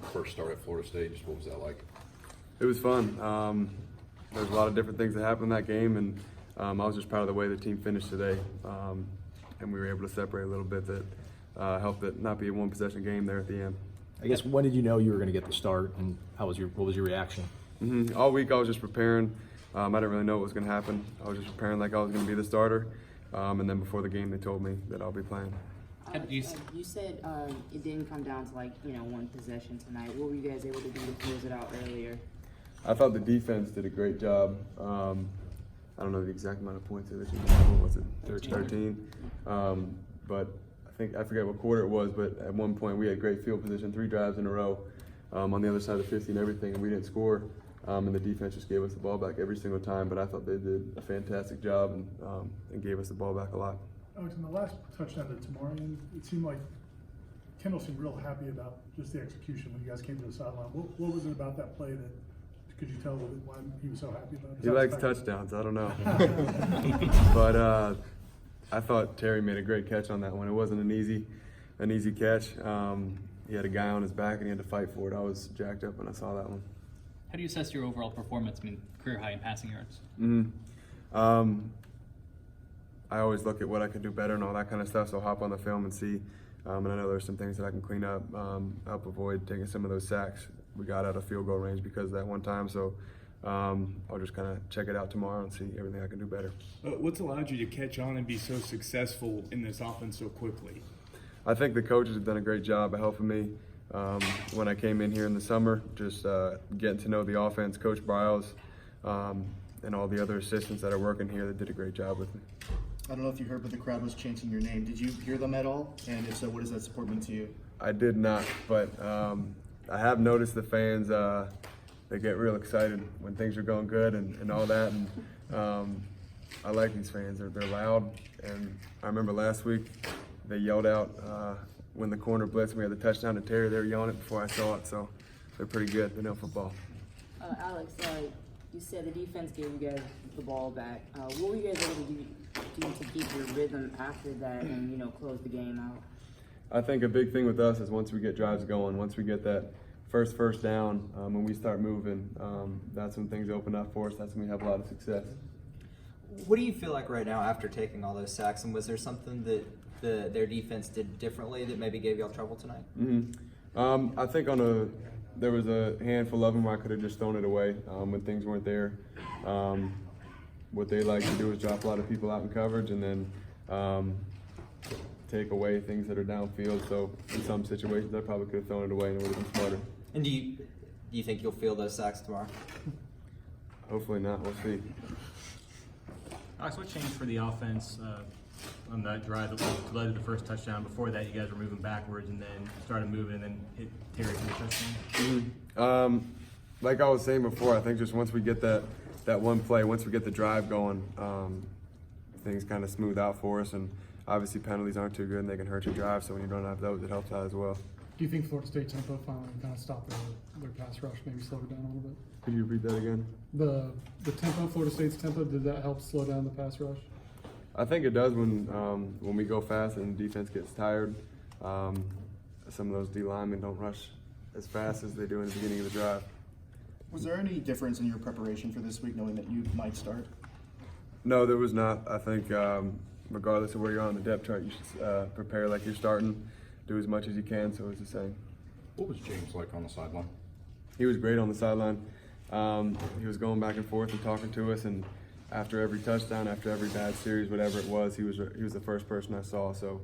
first start at Florida State. Just what was that like? It was fun. There's a lot of different things that happened in that game, and I was just proud of the way the team finished today. And we were able to separate a little bit that helped it not be a one-possession game there at the end. I guess, when did you know you were going to get the start, and what was your reaction? All week I was just preparing. I didn't really know what was going to happen. I was just preparing like I was going to be the starter. And then before the game, they told me that I'll be playing. You said it didn't come down to one possession tonight. What were you guys able to do to close it out earlier? I thought the defense did a great job. I don't know the exact amount of points that you got. What was it? 13. But I forget what quarter it was, but at one point we had great field position, 3 drives in a row on the other side of the 50 and everything, and we didn't score. And the defense just gave us the ball back every single time. But I thought they did a fantastic job and gave us the ball back a lot. Alex, in the last touchdown to Tamarian, it seemed like Kendall seemed real happy about just the execution when you guys came to the sideline. What was it about that play that could you tell why he was so happy about it? He likes touchdowns. I don't know. But I thought Terry made a great catch on that one. It wasn't an easy catch. He had a guy on his back and he had to fight for it. I was jacked up when I saw that one. How do you assess your overall performance? I mean, career high in passing yards. I always look at what I could do better and all that kind of stuff, so I'll hop on the film and see. And I know there's some things that I can clean up, help avoid taking some of those sacks. We got out of field goal range because of that one time, so I'll just kind of check it out tomorrow and see everything I can do better. What's allowed you to catch on and be so successful in this offense so quickly? I think the coaches have done a great job of helping me. When I came in here in the summer, just getting to know the offense, Coach Briles, and all the other assistants that are working here that did a great job with me. I don't know if you heard, but the crowd was chanting your name. Did you hear them at all? And if so, what does that support mean to you? I did not, but I have noticed the fans, they get real excited when things are going good and all that. And I like these fans. They're loud. And I remember last week they yelled out when the corner blitzed. We had the touchdown to Terry. They were yelling it before I saw it. So they're pretty good. They know football. Alex, you said the defense gave you guys the ball back. What were you guys able to do to keep your rhythm after that and close the game out? I think a big thing with us is once we get drives going, once we get that first down, when we start moving, that's when things open up for us. That's when we have a lot of success. What do you feel like right now after taking all those sacks? And was there something that their defense did differently that maybe gave y'all trouble tonight? I think there was a handful of them where I could have just thrown it away when things weren't there. What they like to do is drop a lot of people out in coverage and then take away things that are downfield. So in some situations, I probably could have thrown it away and it would have been smarter. And do you think you'll feel those sacks tomorrow? Hopefully not. We'll see. Alex, what changed for the offense on that drive that led to the first touchdown? Before that, you guys were moving backwards and then started moving and then hit Terry for the touchdown? Like I was saying before, I think just once we get that one play, once we get the drive going, things kind of smooth out for us. And obviously penalties aren't too good and they can hurt your drive, so when you don't have those, it helps out as well. Do you think Florida State tempo finally kind of stopped their pass rush, maybe slowed it down a little bit? Could you repeat that again? The tempo, Florida State's tempo, did that help slow down the pass rush? I think it does when we go fast and the defense gets tired. Some of those D linemen don't rush as fast as they do in the beginning of the drive. Was there any difference in your preparation for this week, knowing that you might start? No, there was not. I think regardless of where you're on the depth chart, you should prepare like you're starting, do as much as you can, so it's the same. What was James like on the sideline? He was great on the sideline. He was going back and forth and talking to us, and after every touchdown, after every bad series, whatever it was, he was the first person I saw, so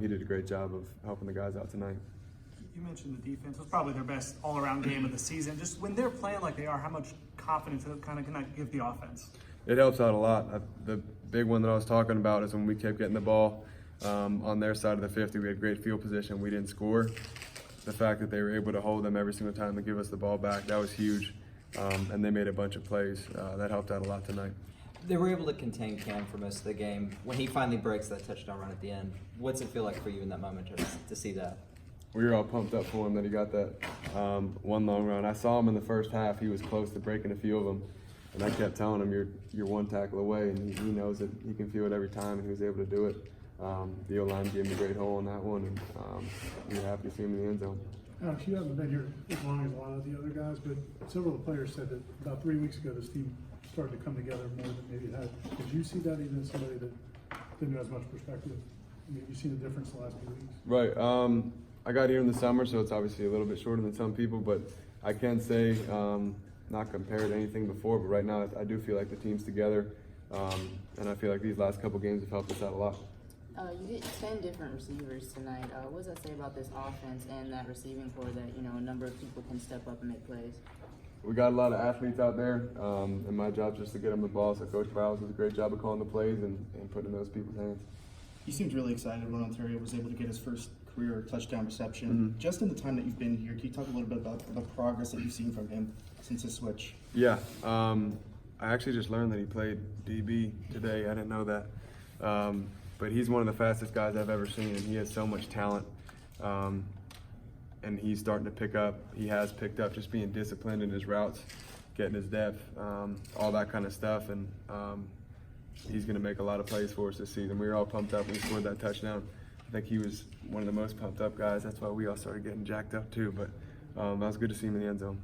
he did a great job of helping the guys out tonight. You mentioned the defense was probably their best all-around game of the season. Just when they're playing like they are, how much confidence kind of can that give the offense? It helps out a lot. The big one that I was talking about is when we kept getting the ball on their side of the 50. We had great field position. We didn't score. The fact that they were able to hold them every single time and give us the ball back, that was huge. And they made a bunch of plays. That helped out a lot tonight. They were able to contain Cam for most of the game. When he finally breaks that touchdown run at the end, what's it feel like for you in that moment to see that? We were all pumped up for him that he got that one long run. I saw him in the first half. He was close to breaking a few of them. And I kept telling him, you're one tackle away, and he knows that he can feel it every time, and he was able to do it. The O-line gave him a great hole on that one, and we were happy to see him in the end zone. Alex, you haven't been here as long as a lot of the other guys, but several of the players said that about 3 weeks ago this team started to come together more than maybe it had. Did you see that even as somebody that didn't have as much perspective? I mean, have you seen a difference the last few weeks? Right. I got here in the summer, so it's obviously a little bit shorter than some people, but I can say, not compared to anything before, but right now I do feel like the team's together, and I feel like these last couple games have helped us out a lot. You hit 10 different receivers tonight. What does that say about this offense and that receiving core that, you know, a number of people can step up and make plays? We got a lot of athletes out there, and my job is just to get them the ball. So Coach Browse does a great job of calling the plays and putting those people's hands. You seemed really excited when Ontario was able to get his first career touchdown reception. Just in the time that you've been here, can you talk a little bit about the progress that you've seen from him since his switch? Yeah, I actually just learned that he played DB today. I didn't know that. But he's one of the fastest guys I've ever seen, and he has so much talent. And he's starting to pick up. He has picked up just being disciplined in his routes, getting his depth, all that kind of stuff. And he's going to make a lot of plays for us this season. We were all pumped up when he scored that touchdown. I think he was one of the most pumped up guys. That's why we all started getting jacked up too. But that was good to see him in the end zone.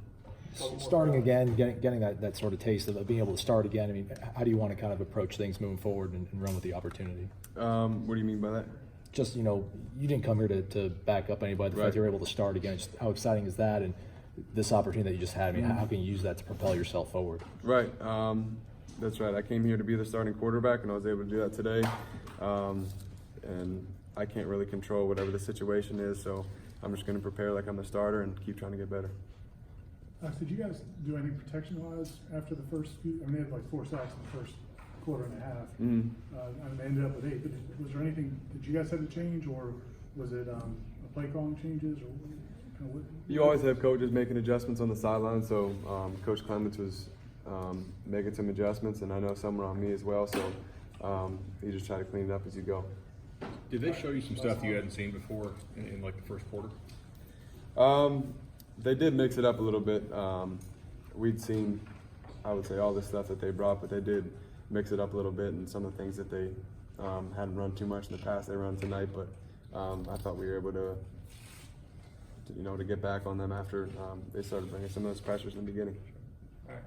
Starting again, getting that sort of taste of being able to start again. I mean, how do you want to kind of approach things moving forward and run with the opportunity? What do you mean by that? Just, you know, you didn't come here to back up anybody. The fact you're able to start again, just how exciting is that? And this opportunity that you just had, I mean, how can you use that to propel yourself forward? Right. That's right. I came here to be the starting quarterback, and I was able to do that today. And I can't really control whatever the situation is, so I'm just going to prepare like I'm the starter and keep trying to get better. Did you guys do anything protection-wise after the first few? I mean, they had like 4 sacks in the first quarter and a half. And they ended up with 8. But was there anything that you guys had to change, or was it a play calling changes, or kind of what? You always have coaches making adjustments on the sideline, so Coach Clements was making some adjustments, and I know some were on me as well, so you just try to clean it up as you go. Did they show you some stuff you hadn't seen before in like the first quarter? They did mix it up a little bit. We'd seen, I would say, all the stuff that they brought, but they did mix it up a little bit, and some of the things that they hadn't run too much in the past, they run tonight. But I thought we were able to get back on them after they started bringing some of those pressures in the beginning. All right,